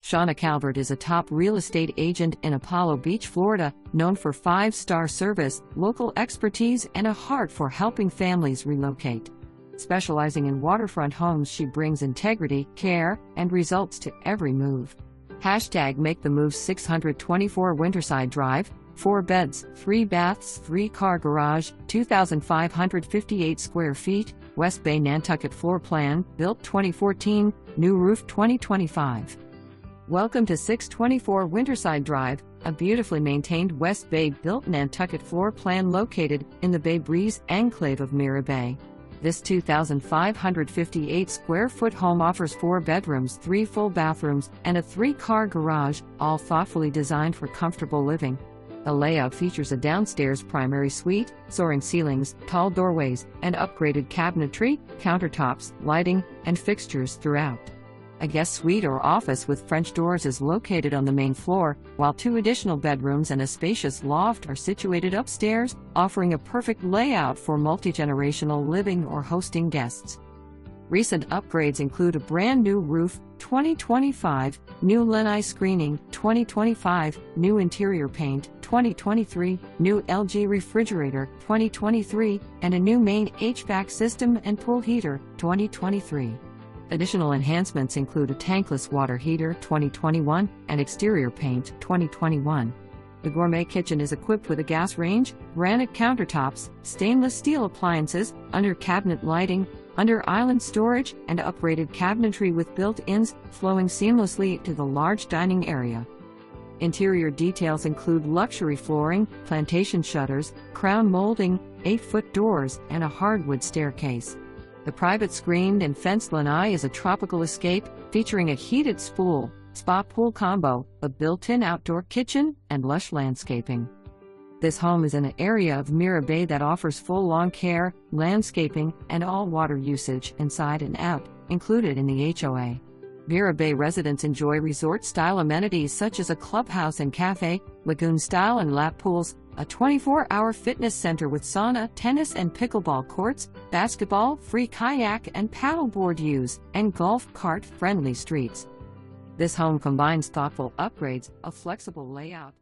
Shawna Calvert is a top real estate agent in Apollo Beach, Florida, known for 5-star service, local expertise, and a heart for helping families relocate. Specializing in waterfront homes, she brings integrity, care, and results to every move. Make the move 624 Winterside Drive, 4 beds, 3 baths, 3-car garage, 2,558 square feet, West Bay Nantucket floor plan, built 2014, new roof 2025. Welcome to 624 Winterside Drive, a beautifully maintained West Bay-built Nantucket floor plan located in the Bay Breeze enclave of MiraBay. This 2,558 square foot home offers 4 bedrooms, 3 full bathrooms, and a 3-car garage, all thoughtfully designed for comfortable living. The layout features a downstairs primary suite, soaring ceilings, tall doorways, and upgraded cabinetry, countertops, lighting, and fixtures throughout. A guest suite or office with French doors is located on the main floor, while 2 additional bedrooms and a spacious loft are situated upstairs, offering a perfect layout for multi-generational living or hosting guests. Recent upgrades include a brand new roof, 2025, new lanai screening, 2025, new interior paint, 2023, new LG refrigerator, 2023, and a new main HVAC system and pool heater, 2023. Additional enhancements include a tankless water heater, 2021, and exterior paint, 2021. The gourmet kitchen is equipped with a gas range, granite countertops, stainless steel appliances, under-cabinet lighting, under-island storage, and upgraded cabinetry with built-ins, flowing seamlessly to the large dining area. Interior details include luxury flooring, plantation shutters, crown molding, 8-foot doors, and a hardwood staircase. The private screened and fenced lanai is a tropical escape, featuring a heated spool, spa pool combo, a built-in outdoor kitchen, and lush landscaping. This home is in an area of MiraBay that offers full lawn care, landscaping, and all water usage inside and out, included in the HOA. MiraBay residents enjoy resort-style amenities such as a clubhouse and cafe, lagoon-style and lap pools, a 24-hour fitness center with sauna, tennis and pickleball courts, basketball, free kayak and paddleboard use, and golf cart-friendly streets. This home combines thoughtful upgrades, a flexible layout,